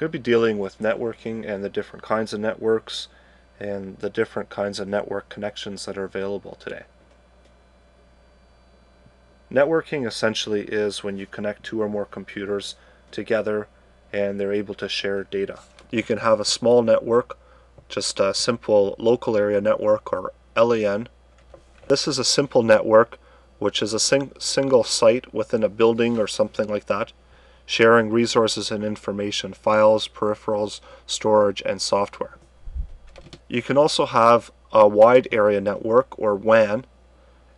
going to be dealing with networking and the different kinds of networks and the different kinds of network connections that are available today. Networking essentially is when you connect two or more computers together and they're able to share data. You can have a small network, just a simple local area network or LAN. This is a simple network which is a single site within a building or something like that, sharing resources and information, files, peripherals, storage, and software. You can also have a wide area network or WAN,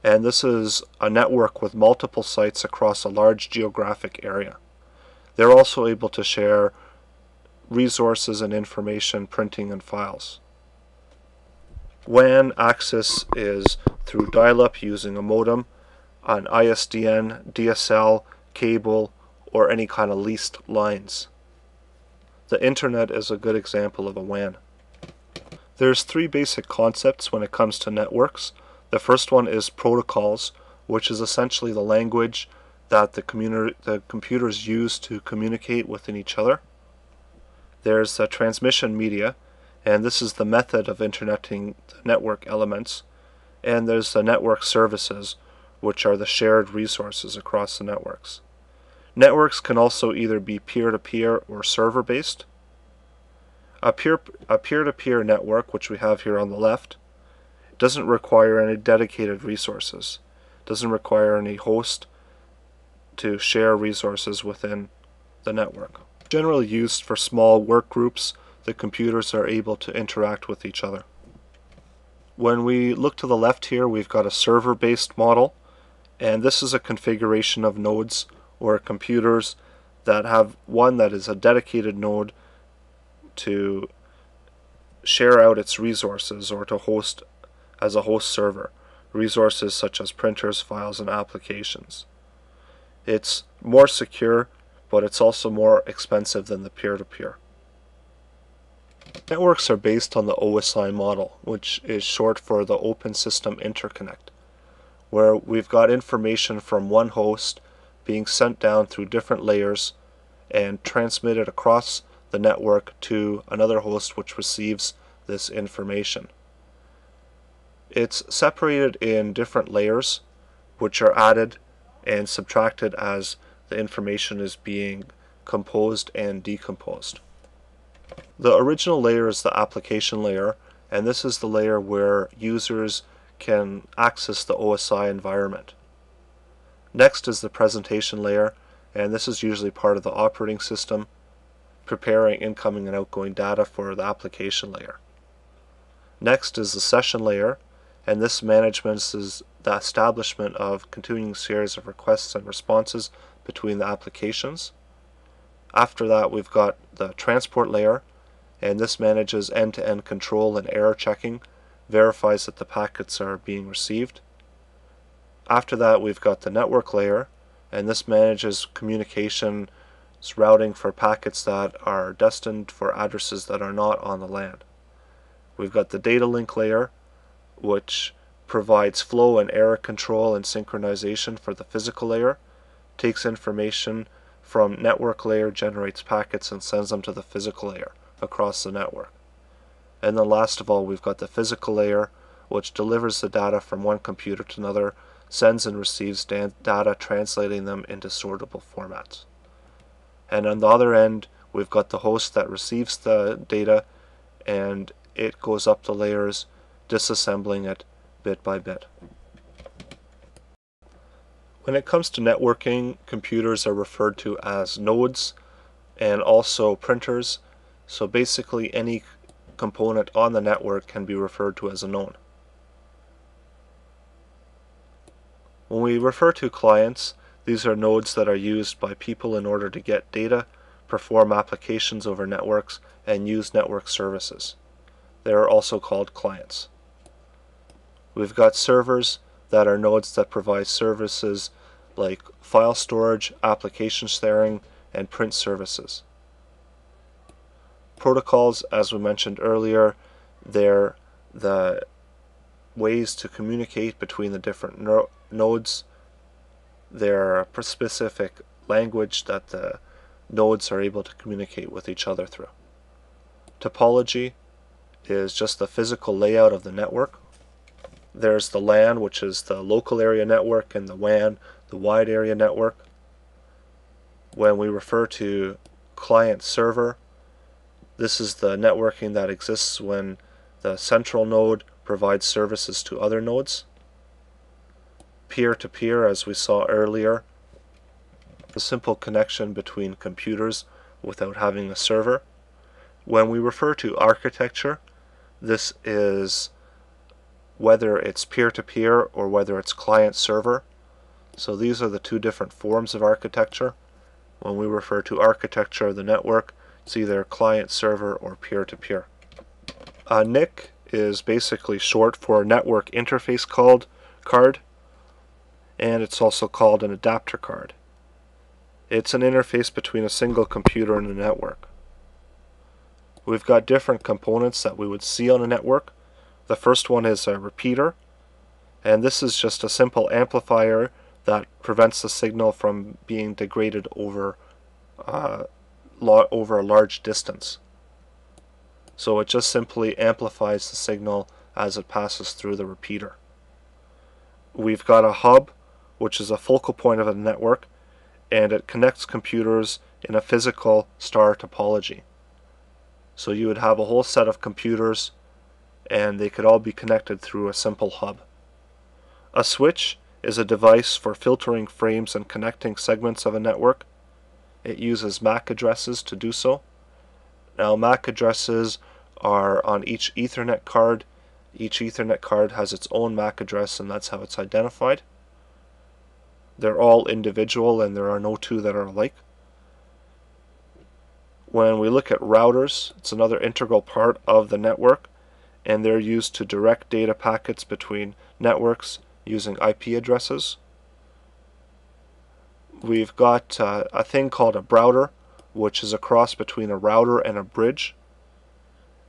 and this is a network with multiple sites across a large geographic area. They're also able to share resources and information, printing, and files. WAN access is through dial-up using a modem, an ISDN, DSL, cable, or any kind of leased lines. The internet is a good example of a WAN. There's three basic concepts when it comes to networks. The first one is protocols, which is essentially the language that the computers use to communicate within each other. There's the transmission media, and this is the method of interneting the network elements. And there's the network services, which are the shared resources across the networks. Networks can also either be peer-to-peer or server-based. A peer-to-peer network, which we have here on the left, doesn't require any dedicated resources. Doesn't require any host to share resources within the network. Generally used for small work groups, the computers are able to interact with each other. When we look to the left here, we've got a server-based model, and this is a configuration of nodes or computers that have one that is a dedicated node to share out its resources or to host as a host server, resources such as printers, files, and applications. It's more secure, but it's also more expensive than the peer-to-peer. Networks are based on the OSI model, which is short for the Open System Interconnect, where we've got information from one host being sent down through different layers and transmitted across the network to another host which receives this information. It's separated in different layers which are added and subtracted as the information is being composed and decomposed. The original layer is the application layer, and this is the layer where users can access the OSI environment. Next is the presentation layer, and this is usually part of the operating system, preparing incoming and outgoing data for the application layer. Next is the session layer, and this management is the establishment of continuing series of requests and responses between the applications. After that, we've got the transport layer, and this manages end-to-end control and error checking, verifies that the packets are being received. After that, we've got the network layer, and this manages communication routing for packets that are destined for addresses that are not on the LAN. We've got the data link layer, which provides flow and error control and synchronization for the physical layer, takes information from network layer, generates packets, and sends them to the physical layer across the network. And then last of all, we've got the physical layer, which delivers the data from one computer to another, sends and receives data, translating them into sortable formats. And on the other end, we've got the host that receives the data, and it goes up the layers, disassembling it bit by bit. When it comes to networking, computers are referred to as nodes and also printers. So basically any component on the network can be referred to as a node. When we refer to clients, these are nodes that are used by people in order to get data, perform applications over networks, and use network services. They are also called clients. We've got servers that are nodes that provide services like file storage, application sharing, and print services. Protocols, as we mentioned earlier, they're the ways to communicate between the different nodes. They're a specific language that the nodes are able to communicate with each other through. Topology is just the physical layout of the network. There's the LAN, which is the local area network, and the WAN, the wide area network. When we refer to client server, this is the networking that exists when the central node provides services to other nodes. Peer-to-peer, as we saw earlier, a simple connection between computers without having a server. When we refer to architecture, this is whether it's peer-to-peer or whether it's client-server. So these are the two different forms of architecture. When we refer to architecture of the network, it's either client-server or peer-to-peer. NIC is basically short for Network Interface Card, and it's also called an adapter card. It's an interface between a single computer and a network. We've got different components that we would see on a network. The first one is a repeater, and this is just a simple amplifier that prevents the signal from being degraded over a large distance. So it just simply amplifies the signal as it passes through the repeater. We've got a hub, which is a focal point of a network, and it connects computers in a physical star topology. So you would have a whole set of computers, and they could all be connected through a simple hub. A switch is a device for filtering frames and connecting segments of a network. It uses MAC addresses to do so. Now, MAC addresses are on each Ethernet card. Each Ethernet card has its own MAC address, and that's how it's identified. They're all individual, and there are no two that are alike. When we look at routers, it's another integral part of the network, and they're used to direct data packets between networks using IP addresses. We've got a thing called a browser, which is a cross between a router and a bridge.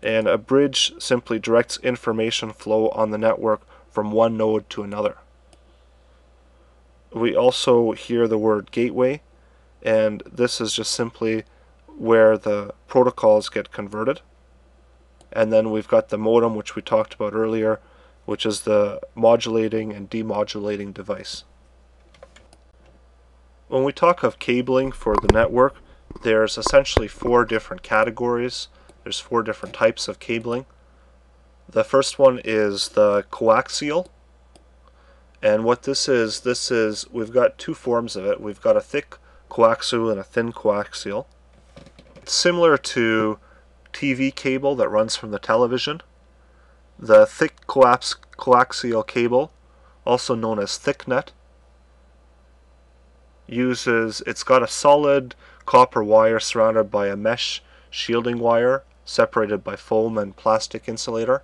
And a bridge simply directs information flow on the network from one node to another. We also hear the word gateway, and this is just simply where the protocols get converted. And then we've got the modem, which we talked about earlier, which is the modulating and demodulating device. When we talk of cabling for the network, there's essentially 4 different categories. There's 4 different types of cabling. The first one is the coaxial. And what this is, we've got 2 forms of it. We've got a thick coaxial and a thin coaxial. It's similar to TV cable that runs from the television. The thick coaxial cable, also known as thicknet, it's got a solid copper wire surrounded by a mesh shielding wire separated by foam and plastic insulator.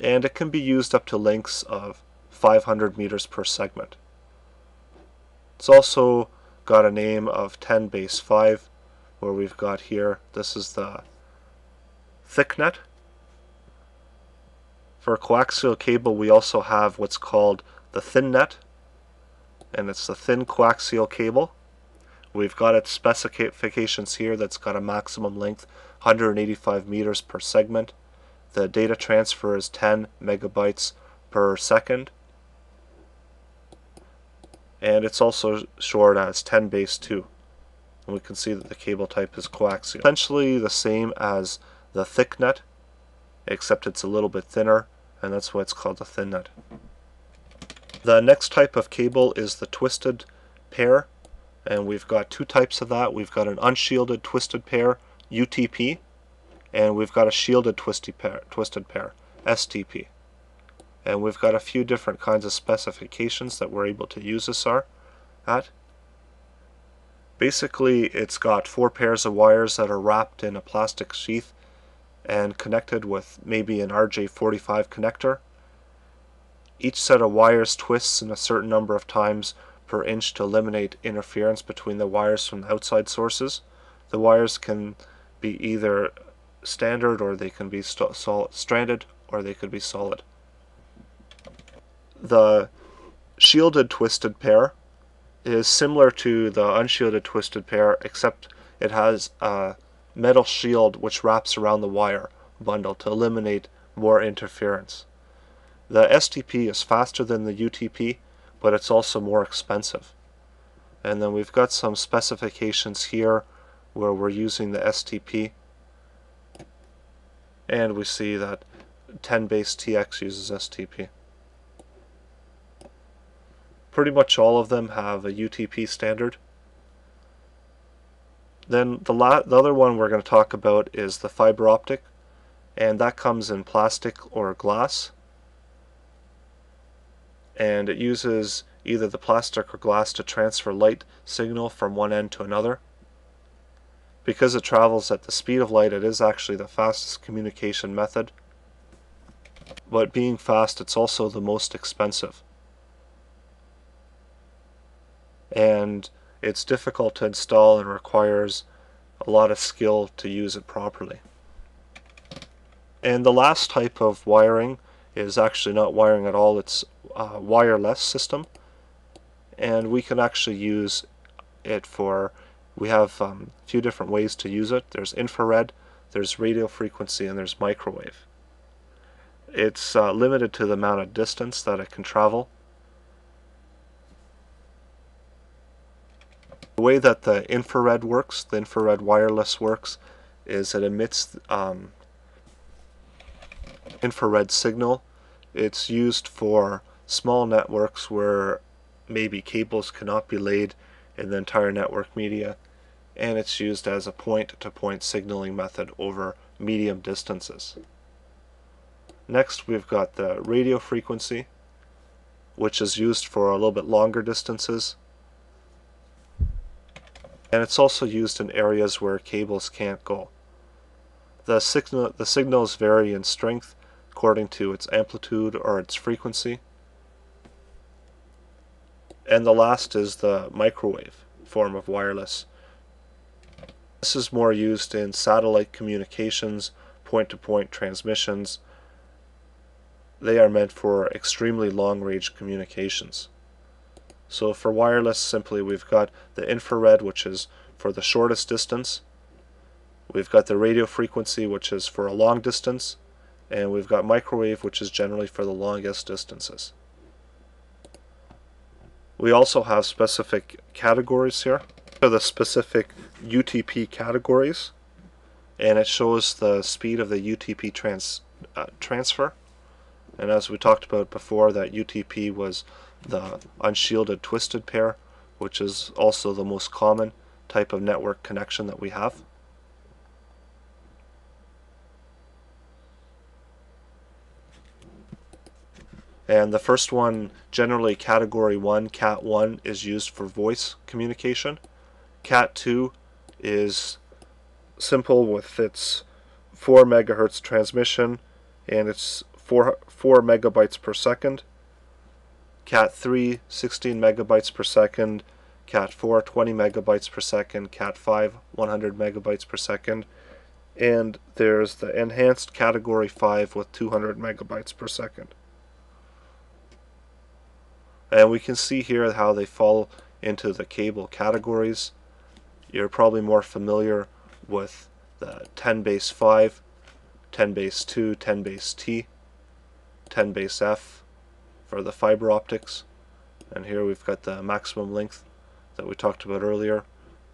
And it can be used up to lengths of 500 meters per segment. It's also got a name of 10^5, where we've got here, this is the thicknet. For coaxial cable, we also have what's called the thinnet, and it's the thin coaxial cable. We've got its specifications here. That's got a maximum length 185 meters per segment. The data transfer is 10 megabytes per second, and it's also short as 10^2. And we can see that the cable type is coaxial. Essentially the same as the thicknet, except it's a little bit thinner, and that's why it's called the thinnet. The next type of cable is the twisted pair, and we've got 2 types of that. We've got an unshielded twisted pair, UTP, and we've got a shielded twisted pair, STP. And we've got a few different kinds of specifications that we're able to use this at. Basically, it's got 4 pairs of wires that are wrapped in a plastic sheath and connected with maybe an RJ45 connector. Each set of wires twists in a certain number of times per inch to eliminate interference between the wires from the outside sources. The wires can be either standard, or they can be stranded, or they could be solid. The shielded twisted pair is similar to the unshielded twisted pair, except it has a metal shield which wraps around the wire bundle to eliminate more interference. The STP is faster than the UTP, but it's also more expensive. And then we've got some specifications here where we're using the STP, and we see that 10 base TX uses STP. Pretty much all of them have a UTP standard. Then the other one we're going to talk about is the fiber optic, and that comes in plastic or glass. And it uses either the plastic or glass to transfer light signal from one end to another. Because it travels at the speed of light, it is actually the fastest communication method. But being fast, it's also the most expensive. And it's difficult to install and requires a lot of skill to use it properly. And the last type of wiring is actually not wiring at all, it's a wireless system. And we can actually use it for, we have a few different ways to use it. There's infrared, there's radio frequency, and there's microwave. It's limited to the amount of distance that it can travel. The way that the infrared works, the infrared wireless works, is it emits infrared signal. It's used for small networks where maybe cables cannot be laid in the entire network media, and it's used as a point-to-point signaling method over medium distances. Next, we've got the radio frequency, which is used for a little bit longer distances, and it's also used in areas where cables can't go. The signals vary in strength according to its amplitude or its frequency. And the last is the microwave form of wireless. This is more used in satellite communications, point-to-point transmissions. They are meant for extremely long-range communications. So for wireless, simply we've got the infrared, which is for the shortest distance. We've got the radio frequency, which is for a long distance. And we've got microwave, which is generally for the longest distances. We also have specific categories here. So the specific UTP categories, and it shows the speed of the UTP transfer. And as we talked about before, that UTP was the unshielded twisted pair, which is also the most common type of network connection that we have. And the first one, generally category 1, Cat 1, is used for voice communication. Cat 2 is simple with its 4 megahertz transmission, and it's 4 megabytes per second. Cat 3, 16 megabytes per second. Cat 4, 20 megabytes per second. Cat 5, 100 megabytes per second. And there's the enhanced category 5 with 200 megabytes per second. And we can see here how they fall into the cable categories. You're probably more familiar with the 10 base 5, 10 base 2, 10 base T, 10 base F for the fiber optics. And here we've got the maximum length that we talked about earlier,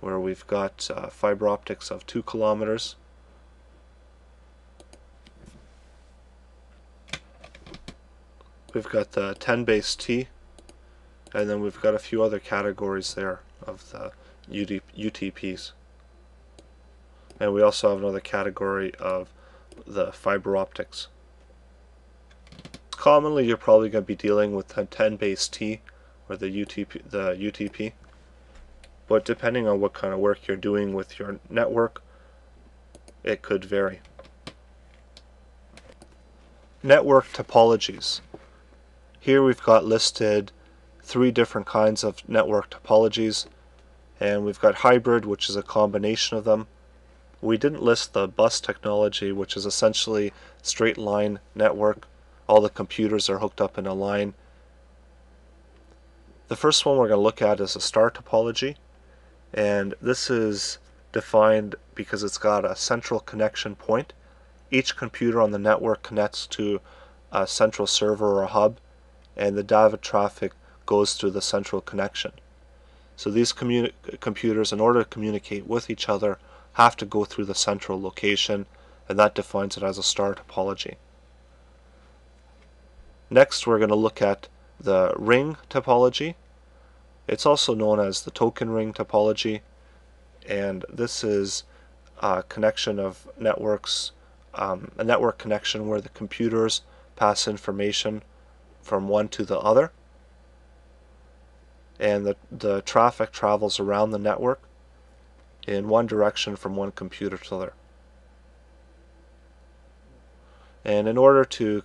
where we've got fiber optics of 2 kilometers. We've got the 10 base T, and then we've got a few other categories there of the UTPs. And we also have another category of the fiber optics. Commonly, you're probably going to be dealing with the 10 base T or the UTP. But depending on what kind of work you're doing with your network, it could vary. Network topologies. Here we've got listed 3 different kinds of network topologies, and we've got hybrid, which is a combination of them. We didn't list the bus technology, which is essentially straight line network. All the computers are hooked up in a line. The first one we're going to look at is a star topology, and this is defined because it's got a central connection point. Each computer on the network connects to a central server or a hub, and the data traffic goes through the central connection. So these computers, in order to communicate with each other, have to go through the central location, and that defines it as a star topology. Next, we're going to look at the ring topology. It's also known as the token ring topology, and this is a connection of networks, a network connection where the computers pass information from one to the other, and the traffic travels around the network in one direction from one computer to the other. And in order to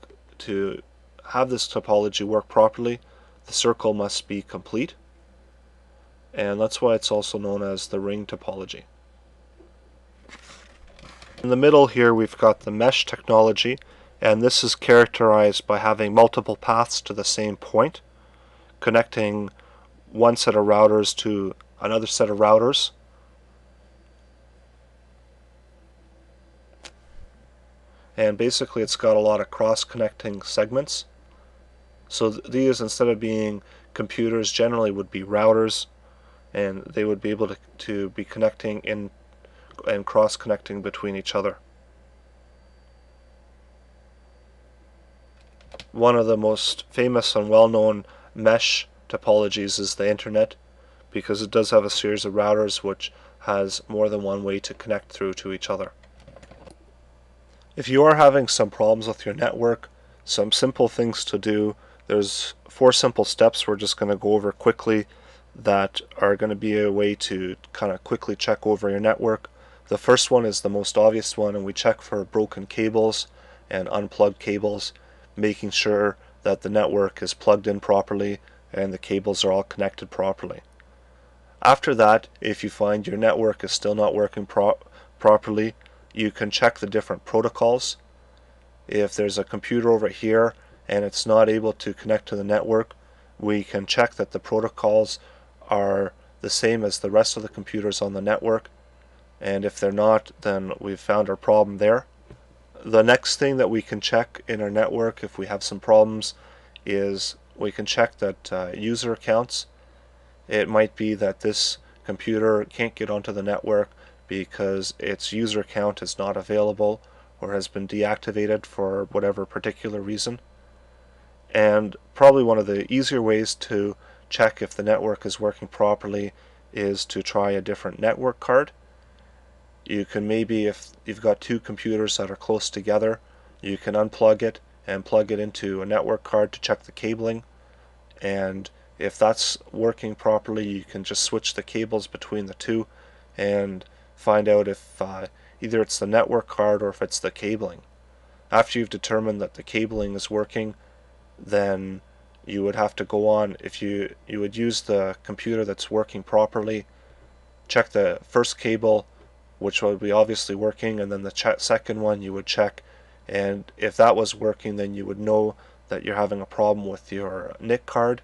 have this topology work properly, the circle must be complete, and that's why it's also known as the ring topology. In the middle here we've got the mesh technology, and this is characterized by having multiple paths to the same point, connecting one set of routers to another set of routers. And basically it's got a lot of cross-connecting segments. So these, instead of being computers, generally would be routers, and they would be able to be connecting in and cross-connecting between each other. One of the most famous and well-known mesh topologies is the internet, because it does have a series of routers which has more than one way to connect through to each other. If you are having some problems with your network, some simple things to do, there's 4 simple steps we're just going to go over quickly that are going to be a way to kind of quickly check over your network. The first one is the most obvious one, and we check for broken cables and unplugged cables, making sure that the network is plugged in properly and the cables are all connected properly. After that, if you find your network is still not working properly, you can check the different protocols. If there's a computer over here and it's not able to connect to the network, we can check that the protocols are the same as the rest of the computers on the network, and if they're not, then we've found our problem there. The next thing that we can check in our network if we have some problems is we can check that user accounts. It might be that this computer can't get onto the network because its user account is not available or has been deactivated for whatever particular reason. And probably one of the easier ways to check if the network is working properly is to try a different network card. You can maybe, if you've got 2 computers that are close together, you can unplug it and plug it into a network card to check the cabling, and if that's working properly, you can just switch the cables between the 2 and find out if either it's the network card or if it's the cabling. After you've determined that the cabling is working, then you would have to go on. If you would use the computer that's working properly, check the first cable, which would be obviously working, and then the second one you would check, and if that was working, then you would know that you're having a problem with your NIC card.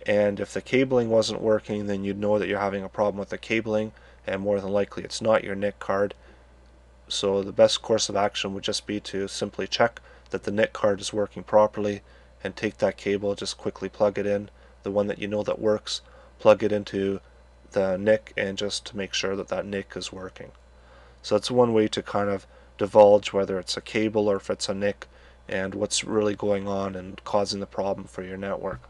And if the cabling wasn't working, then you'd know that you're having a problem with the cabling, and more than likely it's not your NIC card. So the best course of action would just be to simply check that the NIC card is working properly, and take that cable, just quickly plug it in, the one that you know that works, plug it into the NIC, and just to make sure that that NIC is working. So that's one way to kind of divulge whether it's a cable or if it's a NIC, and what's really going on and causing the problem for your network.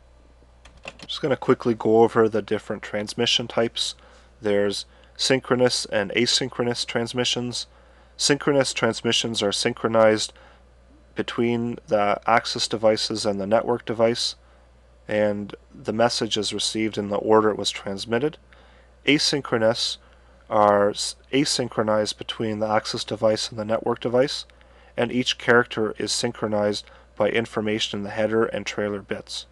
Just going to quickly go over the different transmission types. There's synchronous and asynchronous transmissions. Synchronous transmissions are synchronized between the access devices and the network device, and the message is received in the order it was transmitted. Asynchronous are asynchronized between the access device and the network device, and each character is synchronized by information in the header and trailer bits.